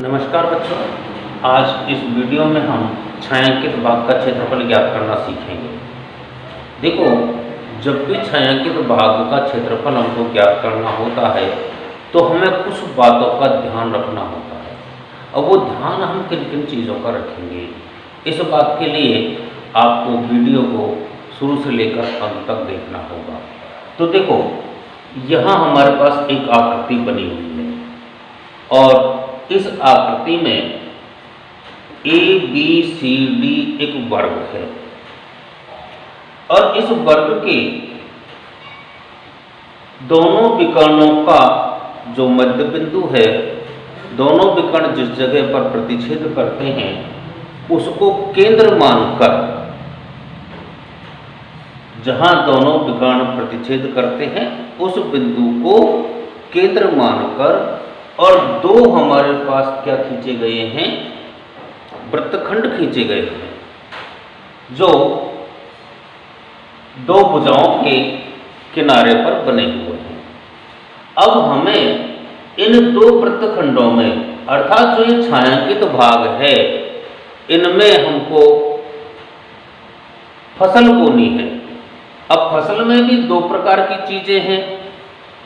नमस्कार बच्चों, आज इस वीडियो में हम छायांकित भाग का क्षेत्रफल ज्ञात करना सीखेंगे। देखो, जब भी छायांकित भाग का क्षेत्रफल हमको ज्ञात करना होता है तो हमें कुछ बातों का ध्यान रखना होता है। और वो ध्यान हम किन किन चीज़ों का रखेंगे, इस बात के लिए आपको वीडियो को शुरू से लेकर अंत तक देखना होगा। तो देखो, यहाँ हमारे पास एक आकृति बनी हुई है और इस आकृति में ए बी सी डी एक वर्ग है और इस वर्ग के दोनों विकर्णों का जो मध्य बिंदु है, दोनों विकर्ण जिस जगह पर प्रतिच्छेद करते हैं उसको केंद्र मानकर, जहां दोनों विकर्ण प्रतिच्छेद करते हैं उस बिंदु को केंद्र मानकर, और दो हमारे पास क्या खींचे गए हैं, वृत्तखंड खींचे गए हैं जो दो भुजाओं के किनारे पर बने हुए हैं। अब हमें इन दो वृत्तखंडों में, अर्थात जो ये छायांकित भाग है, इनमें हमको फसल बोनी है। अब फसल में भी दो प्रकार की चीजें हैं।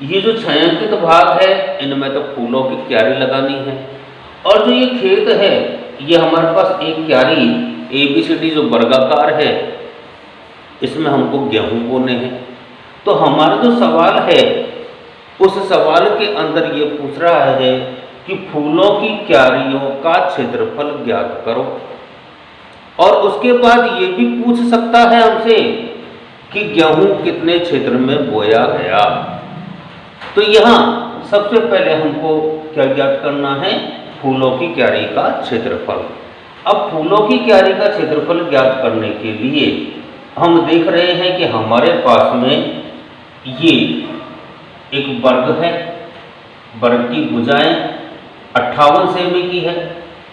ये जो छायांकित भाग है इनमें तो फूलों की क्यारी लगानी है, और जो ये खेत है ये हमारे पास एक क्यारी ABCD जो वर्गाकार है, इसमें हमको गेहूं बोने हैं। तो हमारा जो सवाल है उस सवाल के अंदर ये पूछ रहा है कि फूलों की क्यारियों का क्षेत्रफल ज्ञात करो, और उसके बाद ये भी पूछ सकता है हमसे कि गेहूं कितने क्षेत्र में बोया गया। तो यहाँ सबसे पहले हमको क्या ज्ञात करना है, फूलों की क्यारी का क्षेत्रफल। अब फूलों की क्यारी का क्षेत्रफल ज्ञात करने के लिए हम देख रहे हैं कि हमारे पास में ये एक वर्ग है, वर्ग की भुजाएं 58 सेमी की है,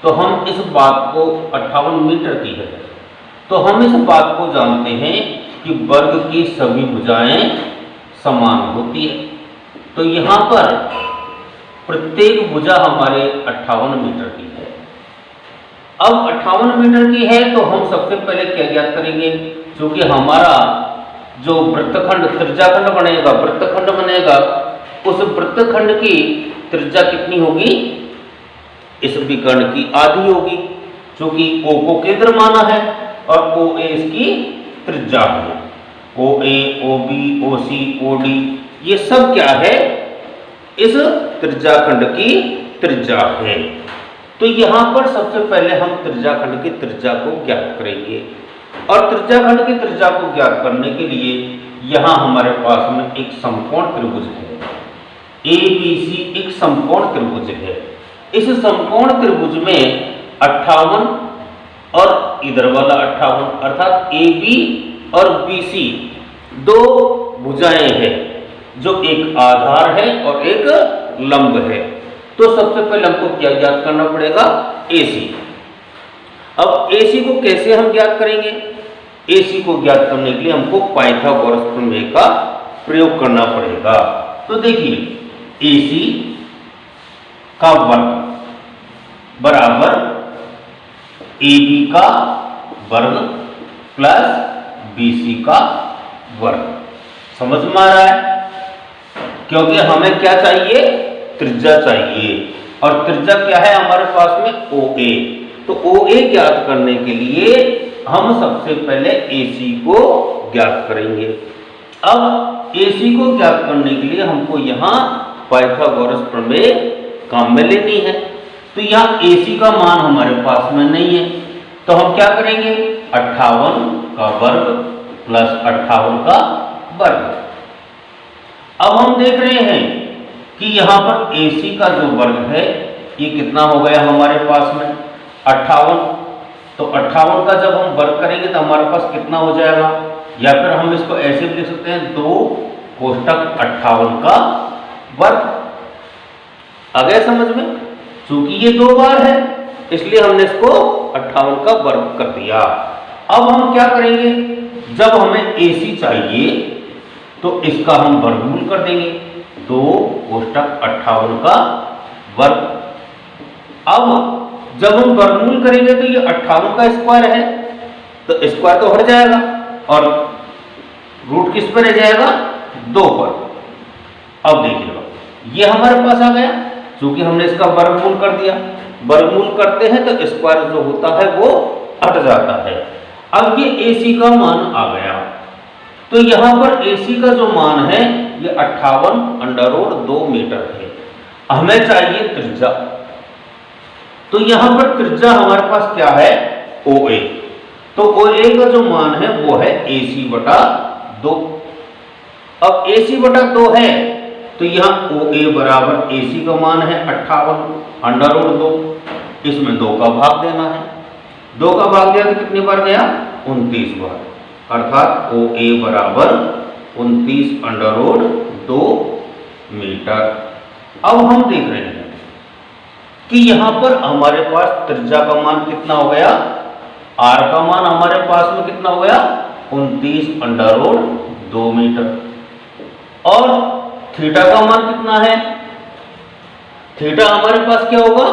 तो हम इस बात को 58 मीटर की है, तो हम इस बात को जानते हैं कि वर्ग की सभी भुजाएं समान होती है। तो यहाँ पर प्रत्येक भुजा हमारे 58 मीटर की है। अब 58 मीटर की है तो हम सबसे पहले क्या ज्ञात करेंगे, क्योंकि हमारा जो वृत्तखंड त्रिज्याखंड बनेगा, वृत्तखंड बनेगा, उस वृत्तखंड की त्रिज्या कितनी होगी, इस विकर्ण की आधी होगी, क्योंकि O को केंद्र माना है और OA इसकी त्रिज्या है। OA, OB, OC, OD ये सब क्या है, इस त्रिज्याखंड की त्रिज्या है। तो यहाँ पर सबसे पहले हम त्रिज्याखंड की त्रिज्या को ज्ञात करेंगे, और त्रिज्याखंड की त्रिज्या को ज्ञात करने के लिए यहाँ हमारे पास में एक समकोण त्रिभुज है। ABC एक समकोण त्रिभुज है। इस समकोण त्रिभुज में 58 और इधर वाला 58, अर्थात AB और BC दो भुजाएं हैं, जो एक आधार है और एक लंब है। तो सबसे पहले हमको क्या ज्ञात करना पड़ेगा, AC। अब AC को कैसे हम ज्ञात करेंगे, AC को ज्ञात करने के लिए हमको पाइथागोरस प्रमेय का प्रयोग करना पड़ेगा। तो देखिए, AC का वर्ग बराबर AB का वर्ग प्लस BC का वर्ग। समझ में आ रहा है, क्योंकि हमें क्या चाहिए, त्रिज्या चाहिए, और त्रिज्या क्या है हमारे पास में, OA। तो OA ज्ञात करने के लिए हम सबसे पहले AC को ज्ञात करेंगे। अब AC को ज्ञात करने के लिए हमको यहाँ पाइथागोरस प्रमेय काम में लेनी है। तो यहाँ AC का मान हमारे पास में नहीं है, तो हम क्या करेंगे, 58 का वर्ग प्लस 58 का वर्ग। अब हम देख रहे हैं कि यहाँ पर AC का जो वर्ग है ये कितना हो गया हमारे पास में, 58। तो 58 का जब हम वर्ग करेंगे तो हमारे पास कितना हो जाएगा, या फिर हम इसको ऐसे भी लिख सकते हैं, 2 कोष्टक 58 का वर्ग। आ गया समझ में, क्योंकि ये दो बार है इसलिए हमने इसको 58 का वर्ग कर दिया। अब हम क्या करेंगे, जब हमें AC चाहिए तो इसका हम वर्गमूल कर देंगे, 2 कोष्टक 58 का वर्ग। अब जब हम वर्गमूल करेंगे तो ये 58 का स्क्वायर है, तो स्क्वायर तो हट जाएगा और रूट किस पर रह जाएगा, 2 पर। अब देखिएगा ये हमारे पास आ गया, क्योंकि हमने इसका वर्गमूल कर दिया। वर्गमूल करते हैं तो स्क्वायर जो होता है वो हट जाता है। अब ये AC का मान आ गया, तो यहां पर AC का जो मान है ये 58√2 मीटर है। हमें चाहिए त्रिज्या, तो यहां पर त्रिज्या हमारे पास क्या है, OA। तो OA का जो मान है वो है AC/2। अब AC/2 है तो यहाँ OA बराबर AC का मान है 58√2, इसमें 2 का भाग देना है। 2 का भाग दिया तो कितनी बार गया, 29 बार, अर्थात OA बराबर 29√2 मीटर। अब हम देख रहे हैं कि यहां पर हमारे पास त्रिज्या का मान कितना हो गया, R का मान हमारे पास में कितना हो गया, 29√2 मीटर। और थीटा का मान कितना है, थीटा हमारे पास क्या होगा,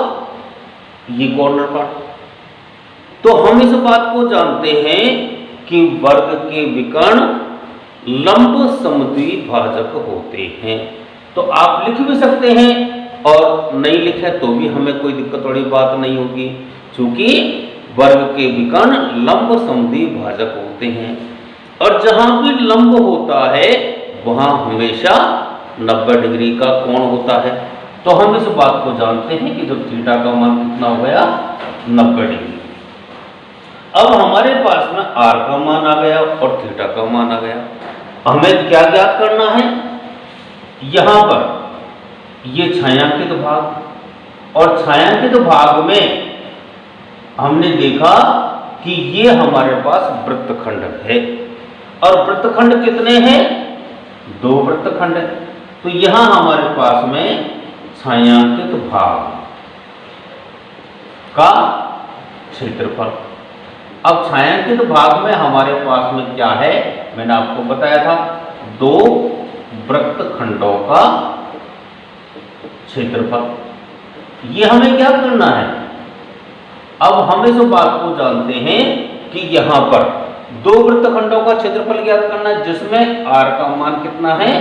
ये कॉर्नर पार्ट। तो हम इस बात को जानते हैं कि वर्ग के विकर्ण लंब समद्विभाजक होते हैं। तो आप लिख भी सकते हैं और नहीं लिखे तो भी हमें कोई दिक्कत वाली बात नहीं होगी, क्योंकि वर्ग के विकर्ण लंब समद्विभाजक होते हैं। और जहां भी लंब होता है वहां हमेशा 90 डिग्री का कोण होता है। तो हम इस बात को जानते हैं कि जब थीटा का मान कितना हो गया, 90 डिग्री। अब हमारे पास में R का मान आ गया और थीटा का मान आ गया। हमें क्या ज्ञात करना है, यहां पर ये छायांकित भाग, और छायांकित भाग में हमने देखा कि ये हमारे पास वृत्तखंड है, और वृत्तखंड कितने हैं, 2 वृत्तखंड है। तो यहां हमारे पास में छायांकित भाग का क्षेत्रफल। अब छायांकित भाग में हमारे पास में क्या है, मैंने आपको बताया था, 2 वृत्तखंडों का क्षेत्रफल। ये हमें क्या करना है, अब हम इस बात को जानते हैं कि यहां पर 2 वृत्तखंडों का क्षेत्रफल ज्ञात करना है, जिसमें R का मान कितना है,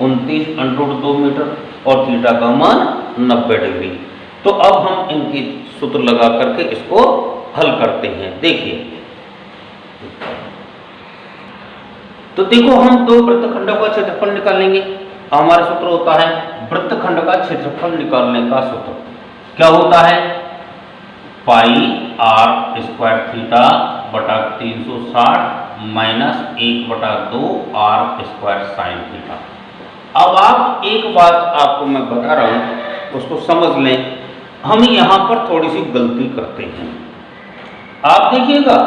29√2 मीटर, और थीटा का मान 90 डिग्री। तो अब हम इनकी सूत्र लगा करके इसको हल करते हैं। देखिए, तो देखो हम 2 वृत्तखंडों का क्षेत्रफल निकालेंगे। हमारा सूत्र होता है, वृत्तखंड का क्षेत्रफल निकालने का सूत्र क्या होता है, पाई R स्क्वायर थीटा बटा 360 minus 1/2 R square sine theta. अब आप एक बात आपको मैं बता रहा हूं, उसको समझ लें। हम यहां पर थोड़ी सी गलती करते हैं। आप देखिएगा,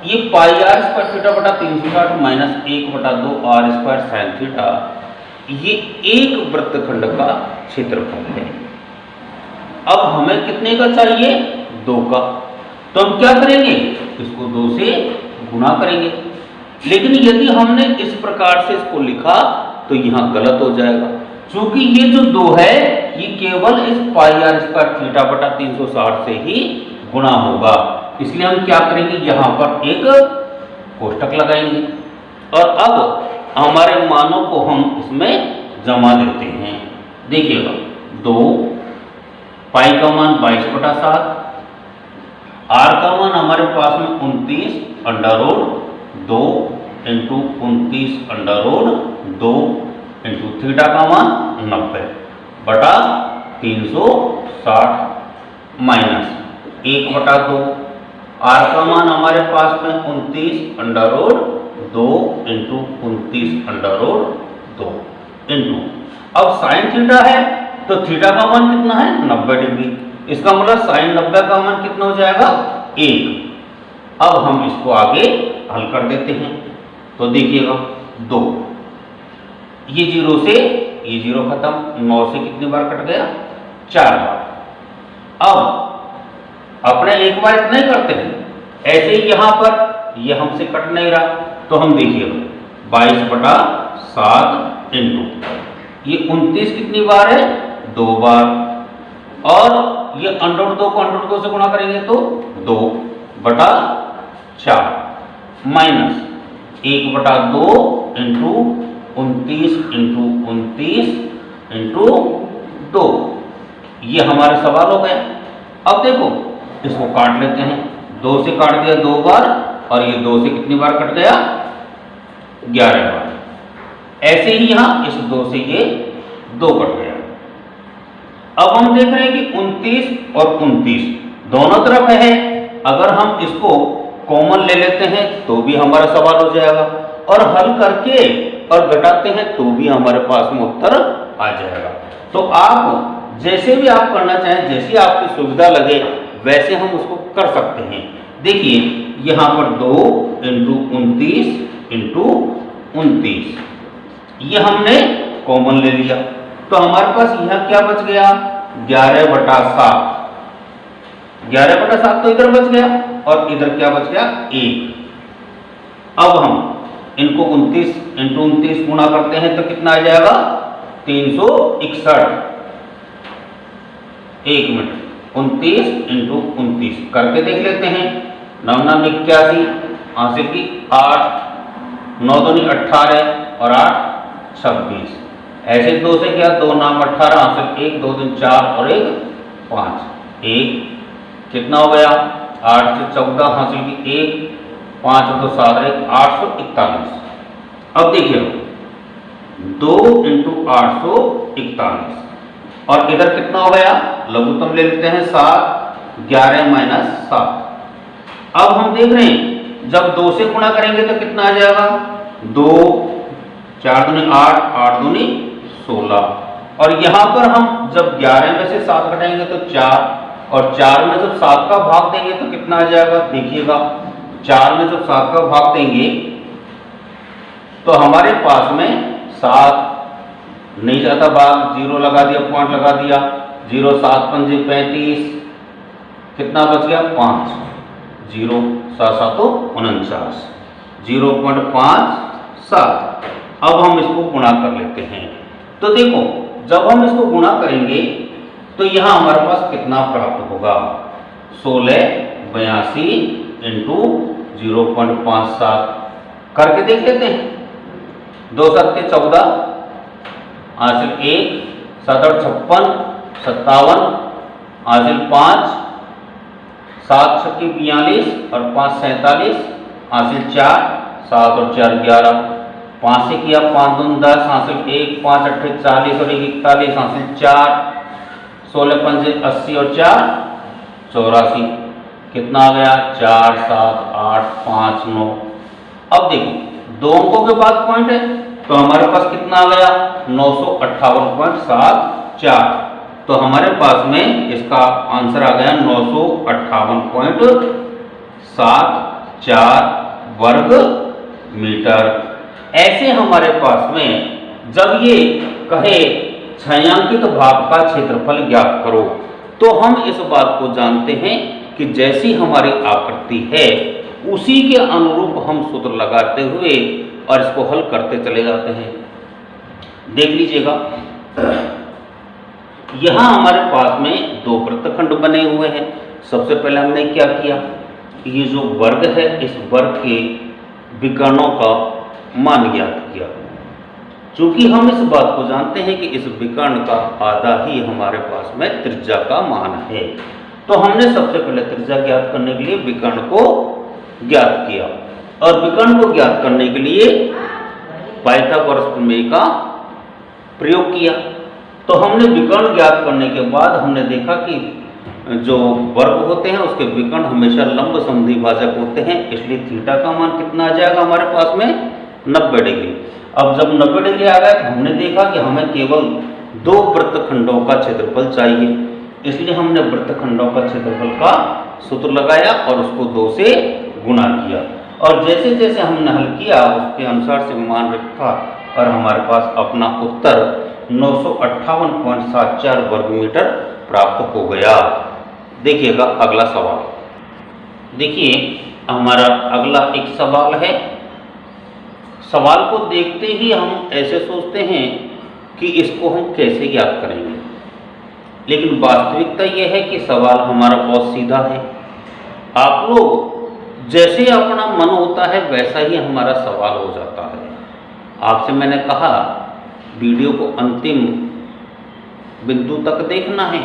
ये पाई R स्क्वायर थीटा बटा 360 minus 1/2 R square sine theta, ये एक वृत्तखंड का क्षेत्रफल है। अब हमें कितने का चाहिए, 2 का। तो हम क्या करेंगे, इसको 2 से गुणा करेंगे। लेकिन यदि हमने इस प्रकार से इसको लिखा तो यहां गलत हो जाएगा, क्योंकि ये जो 2 है ये केवल इस पाई R स्क्वायर थीटा बटा 360 से ही गुणा होगा। इसलिए हम क्या करेंगे, यहां पर एक कोष्टक लगाएंगे और अब हमारे मानों को हम इसमें जमा देते हैं। देखिएगा, 2 पाई का मान 22/7, R का मान हमारे पास में 29√2 इंटू 29√2 इंटू थीटा का मान 90/360 माइनस 1/2, R का मान हमारे पास में 29√2 इंटू 29√2 इंटू, अब साइन थीटा है तो थीटा का मान कितना है, 90 डिग्री। इसका मतलब साइन 90 का मान कितना हो जाएगा, 1। अब हम इसको आगे हल कर देते हैं। तो देखिएगा, 2, ये 0 से ये 0 खत्म, 9 से कितनी बार कट गया, 4 बार। अब अपने एक बार इतना ही करते हैं, ऐसे ही यहां पर ये हमसे कट नहीं रहा, तो हम देखिएगा 22/7 इंटू ये 29 कितनी बार है, 2 बार, और ये √2 को √2 से गुणा करेंगे तो 2/4 माइनस 1/2 इंटू 29 इंटू 29 इंटू 2। ये हमारे सवाल हो गए। अब देखो इसको काट लेते हैं। 2 से काट दिया 2 बार और ये 2 से कितनी बार कट गया? 11 बार। ऐसे ही यहां इस 2 से ये 2 कट गया। अब हम देख रहे हैं कि 29 और 29 दोनों तरफ है। अगर हम इसको कॉमन ले लेते हैं तो भी हमारा सवाल हो जाएगा, और हल करके और घटाते हैं तो भी हमारे पास में उत्तर आ जाएगा। तो आप जैसे भी आप करना चाहें, जैसी आपकी सुविधा लगे वैसे हम उसको कर सकते हैं। देखिए यहाँ पर 2 इंटू 29 इंटू 29 ये हमने कॉमन ले लिया, तो हमारे पास यहाँ क्या बच गया? 11/7। 11/7 तो इधर बच गया और इधर क्या बच गया? 1। अब हम इनको 29 इंटू 29 गुणा करते हैं तो कितना आ जाएगा? 361। 1 मिनट, 29 इंटू 29 करके देख लेते हैं। 9 9 81 हासिल की 8, 9 2 18 और 8 26। ऐसे 2 से क्या? 2 9 18 हासिल 1 2 3 4 और 1 5। 1 कितना हो गया? 8 से 14 हासिल की 1 5 2 7 1 841। अब देखिए 2 इंटू 841 और इधर कितना हो गया? लघुत्तम ले लेते हैं 7, 11 माइनस 7। अब हम देख रहे हैं जब 2 से गुणा करेंगे तो कितना आ जाएगा? 2 4 दूनी 8, 8 दूनी 16। और यहाँ पर हम जब 11 में से 7 घटाएंगे तो 4, और 4 में जब 7 का भाग देंगे तो कितना आ जाएगा? देखिएगा 4 में जब 7 का भाग देंगे तो हमारे पास में 7 नहीं जाता भाग, 0 लगा दिया, पॉइंट लगा दिया। 0 7 5 35 कितना बच गया? 5। 0 7 7 49 0.57। अब हम इसको गुणा कर लेते हैं। तो देखो जब हम इसको गुणा करेंगे तो यहाँ हमारे पास कितना प्राप्त होगा? 1682 इंटू 0.57 करके देख लेते हैं। 2 7 14 हासिल 1, 7 8 56 57 हासिल 5, 7 6 42 और 5 47 हासिल 4, 7 और 4 11। 5 से किया 5 2 10 हासिल 1, 5 8 40 और 1 41 हासिल 4, 16 5 80 और 4 84। कितना आ गया? 4 7 8 5 9। अब देखो 2 अंकों के बाद पॉइंट है तो हमारे पास कितना आ गया? 958.74। तो हमारे पास में इसका आंसर आ गया 958.74 वर्ग मीटर। ऐसे हमारे पास में जब ये कहे छायांकित भाग का क्षेत्रफल ज्ञात करो तो हम इस बात को जानते हैं कि जैसी हमारी आकृति है उसी के अनुरूप हम सूत्र लगाते हुए और इसको हल करते चले जाते हैं। देख लीजिएगा यहाँ हमारे पास में 2 वृत्तखंड बने हुए हैं। सबसे पहले हमने क्या किया? ये जो वर्ग है इस वर्ग के विकर्णों का मान ज्ञात किया। चूंकि हम इस बात को जानते हैं कि इस विकर्ण का आधा ही हमारे पास में त्रिज्या का मान है, तो हमने सबसे पहले त्रिज्या ज्ञात करने के लिए विकर्ण को ज्ञात किया, और विकर्ण को ज्ञात करने के लिए पाइथागोरस प्रमेय का प्रयोग किया। तो हमने विकर्ण ज्ञात करने के बाद हमने देखा कि जो वर्ग होते हैं उसके विकर्ण हमेशा लंब समद्विभाजक होते हैं, इसलिए थीटा का मान कितना आ जाएगा हमारे पास में? 90 डिग्री। अब जब 90 डिग्री आ गया तो हमने देखा कि हमें केवल 2 वृत्तखंडों का क्षेत्रफल चाहिए, इसलिए हमने वृत्तखंडों का क्षेत्रफल का सूत्र लगाया और उसको 2 से गुणा किया, और जैसे जैसे हमने हल किया उसके अनुसार से मान रखा और हमारे पास अपना उत्तर 958.74 वर्ग मीटर प्राप्त हो गया। देखिएगा अगला सवाल। देखिए हमारा अगला एक सवाल है। सवाल को देखते ही हम ऐसे सोचते हैं कि इसको हम कैसे ज्ञात करेंगे। लेकिन वास्तविकता यह है कि सवाल हमारा बहुत सीधा है। आप लोग जैसे अपना मन होता है वैसा ही हमारा सवाल हो जाता है। आपसे मैंने कहा वीडियो को अंतिम बिंदु तक देखना है,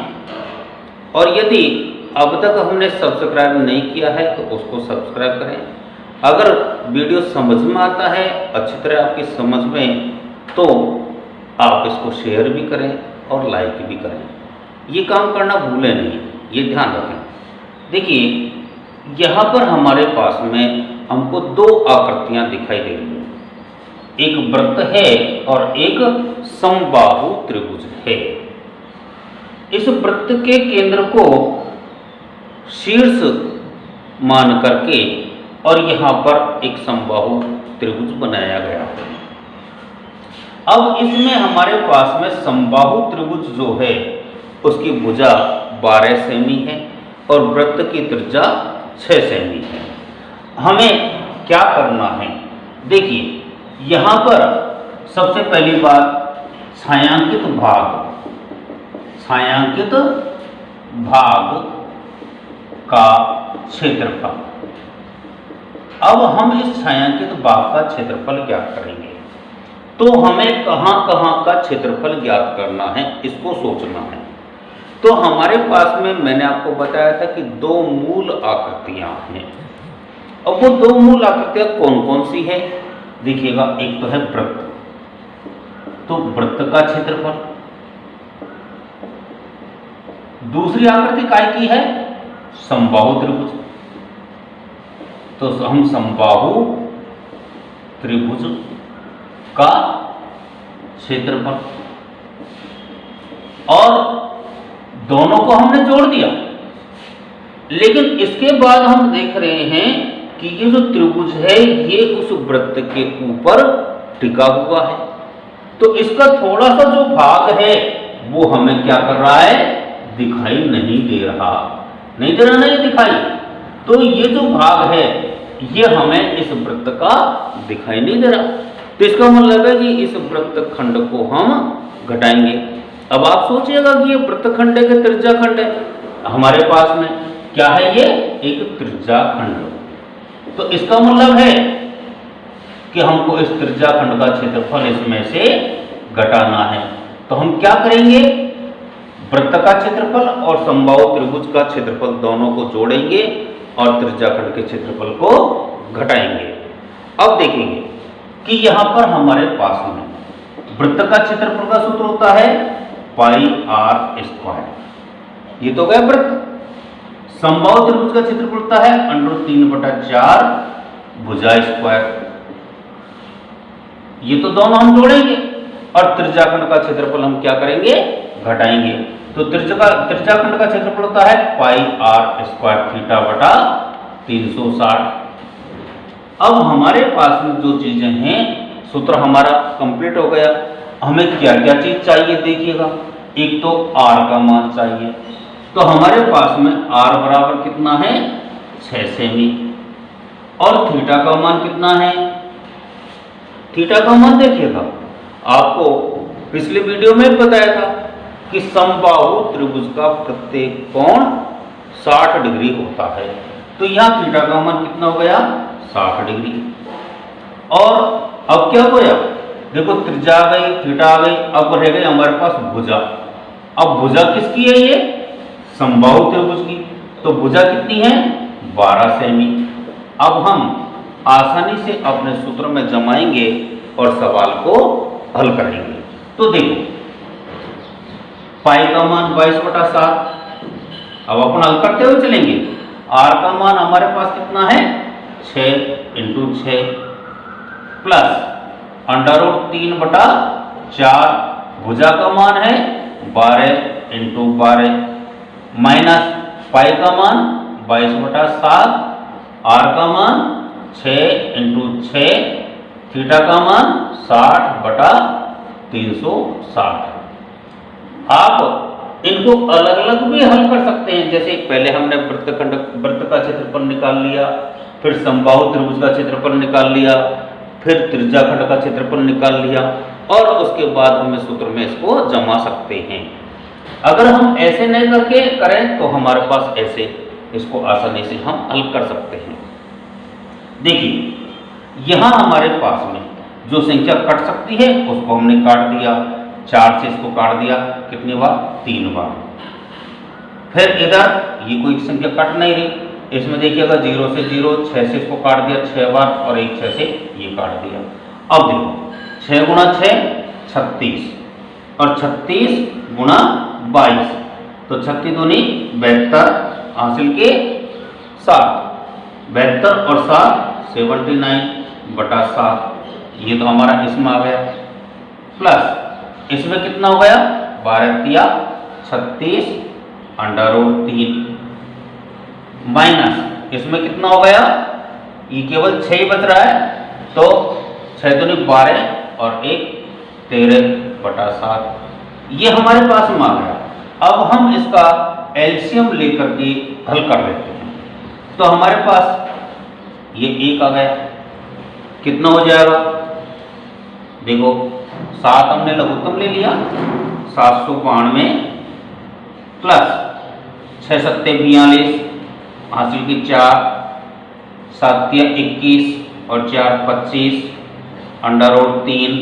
और यदि अब तक हमने सब्सक्राइब नहीं किया है तो उसको सब्सक्राइब करें। अगर वीडियो समझ में आता है, अच्छी तरह आपकी समझ में, तो आप इसको शेयर भी करें और लाइक भी करें। ये काम करना भूलें नहीं, ये ध्यान रखें। देखिए यहाँ पर हमारे पास में हमको दो आकृतियाँ दिखाई दे रही हैं, एक वृत्त है और एक समबाहु त्रिभुज है। इस वृत्त के केंद्र को शीर्ष मान करके और यहाँ पर एक समबाहु त्रिभुज बनाया गया है। अब इसमें हमारे पास में समबाहु त्रिभुज जो है उसकी भुजा 12 सेमी है और वृत्त की त्रिज्या 6 सेमी है। हमें क्या करना है? देखिए यहाँ पर सबसे पहली बात छायांकित भाग का क्षेत्रफल। अब हम इस छायांकित भाग का क्षेत्रफल ज्ञात करेंगे, तो हमें कहाँ कहाँ का क्षेत्रफल ज्ञात करना है इसको सोचना है। तो हमारे पास में मैंने आपको बताया था कि दो मूल आकृतियां हैं। अब वो दो मूल आकृतियां कौन कौन सी है देखिएगा। एक तो है वृत्त, तो वृत्त का क्षेत्रफल। दूसरी आकृति काय की है? समबाहु त्रिभुज। तो हम समबाहु त्रिभुज का क्षेत्रफल, और दोनों को हमने जोड़ दिया। लेकिन इसके बाद हम देख रहे हैं कि ये जो त्रिभुज है ये उस वृत्त के ऊपर टिका हुआ है, तो इसका थोड़ा सा जो भाग है वो हमें क्या कर रहा है? दिखाई नहीं दे रहा। नहीं दे रहा ना ये दिखाई, तो ये जो भाग है ये हमें इस वृत्त का दिखाई नहीं दे रहा। तो इसका मतलब है कि इस वृत्त खंड को हम घटाएंगे। अब आप सोचिएगा कि ये वृत्तखंड है कि त्रिज्या खंड है? हमारे पास में क्या है? ये एक त्रिज्या खंड। तो इसका मतलब है कि हमको इस त्रिज्या खंड का क्षेत्रफल इसमें से घटाना है। तो हम क्या करेंगे? वृत्त का क्षेत्रफल और समबाहु त्रिभुज का क्षेत्रफल दोनों को जोड़ेंगे और त्रिज्या खंड के क्षेत्रफल को घटाएंगे। अब देखेंगे कि यहां पर हमारे पास में वृत्त का क्षेत्रफल का सूत्र होता है पाई r स्क्वायर। ये तो गया वृत्त। समबाहु त्रिभुज का क्षेत्रफल होता है √3/4 भुजा स्क्वायर। ये तो दोनों हम जोड़ेंगे और त्रिज्याखंड का क्षेत्रफल हम क्या करेंगे? घटाएंगे। तो त्रिज्याखंड का क्षेत्रफल होता है पाई r स्क्वायर θ/360। अब हमारे पास में जो चीजें हैं, सूत्र हमारा कंप्लीट हो गया। हमें क्या क्या चीज चाहिए देखिएगा। एक तो r का मान चाहिए, तो हमारे पास में r बराबर कितना है? 6 सेमी। और थीटा का मान कितना है? थीटा का मान देखिएगा, आपको पिछले वीडियो में बताया था कि समबाहु त्रिभुज का प्रत्येक कोण 60 डिग्री होता है। तो यहां थीटा का मान कितना हो गया? 60 डिग्री। और अब क्या होया? देखो त्रिज्या आ गई, थीटा आ गई, अब रह गई हमारे पास भुजा। अब भुजा किसकी है? ये समबाहु त्रिभुज की। तो भुजा कितनी है? 12 सेमी। अब हम आसानी से अपने सूत्र में जमाएंगे और सवाल को हल करेंगे। तो देखो पाई का मान 22/7। अब अपन हल करते हुए चलेंगे। r का मान हमारे पास कितना है? 6 × 6 प्लस √3/4। भुजा का मान है 12 × 12 माइनस पाई का मान 22/7, r का मान 6 × 6, थीटा का मान 60/360। आप इनको अलग अलग भी हल कर सकते हैं। जैसे पहले हमने वृत्त का क्षेत्रफल निकाल लिया, फिर समबाहु त्रिभुज का क्षेत्रफल निकाल लिया, फिर त्रिज्याखंड का क्षेत्रफल निकाल लिया, और उसके बाद हम इस सूत्र में इसको जमा सकते हैं। अगर हम ऐसे नहीं करके करें तो हमारे पास ऐसे इसको आसानी से हम हल कर सकते हैं। देखिए यहां हमारे पास में जो संख्या कट सकती है उसको हमने काट दिया, 4 से इसको काट दिया, कितनी बार? 3 बार। फिर इधर ये कोई संख्या कट नहीं रही, इसमें देखिएगा 0 से 0, 6 से इसको काट दिया 6 बार और 1 6 से ये काट दिया। अब देखो 6 गुणा 6 36 और 36 गुणा 22, तो 36 दूनी 72 हासिल के 7, 72 और 7 79/7, ये तो हमारा इसमें आ गया। प्लस इसमें कितना हो गया? 12 तिया 36 √3 माइनस इसमें कितना हो गया? ये केवल 6 ही बच रहा है, तो 6 दूनी 12 और 1 13/7, ये हमारे पास में आ गया। अब हम इसका एलसीएम लेकर के हल कर लेते हैं। तो हमारे पास ये 1 आ गया, कितना हो जाएगा? देखो 7 हमने लघुत्तम ले लिया, 792 प्लस 6 सत्ते 42 हासिल की 4, 7 तिया 21 और 4 25 √3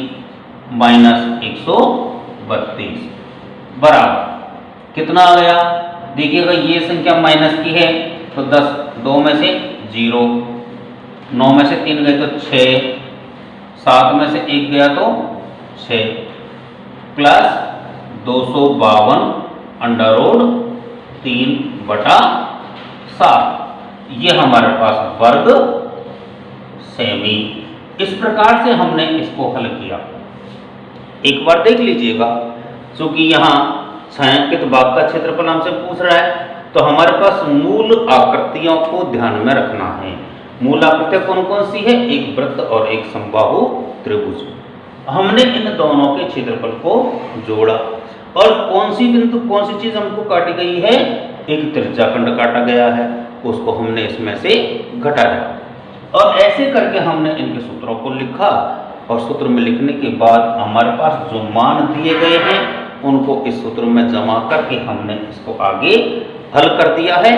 माइनस 132 बराबर कितना आ गया? देखिएगा ये संख्या माइनस की है तो 10, 2 में से 0, 9 में से 3 गए तो 6, 7 में से 1 गया तो 6 प्लस 252 √3/7, ये हमारे पास वर्ग सेमी। इस प्रकार से हमने इसको हल किया। एक बार देख लीजिएगा, क्योंकि यहाँ छायांकित भाग का क्षेत्रफल हमसे पूछ रहा है, तो हमारे पास मूल आकृतियों को ध्यान में रखना है। मूल आकृतियां कौन कौन सी है? एक वृत्त और एक समबाहु त्रिभुज। हमने इन दोनों के क्षेत्रफल को जोड़ा और कौन सी चीज हमको काटी गई है? एक त्रिज्याखंड काटा गया है, उसको हमने इसमें से घटाया और ऐसे करके हमने इनके सूत्रों को लिखा और सूत्र में लिखने के बाद हमारे पास जो मान दिए गए हैं उनको इस सूत्र में जमा करके हमने इसको आगे हल कर दिया है।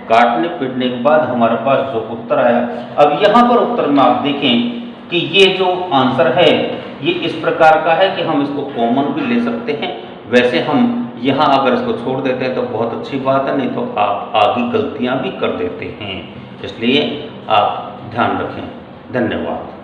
काटने पीटने के बाद हमारे पास जो उत्तर आया, अब यहाँ पर उत्तर में आप देखें कि ये जो आंसर है ये इस प्रकार का है कि हम इसको कॉमन भी ले सकते हैं। वैसे हम यहाँ अगर इसको छोड़ देते हैं तो बहुत अच्छी बात है, नहीं तो आप आगे गलतियाँ भी कर देते हैं, इसलिए आप ध्यान रखें। धन्यवाद।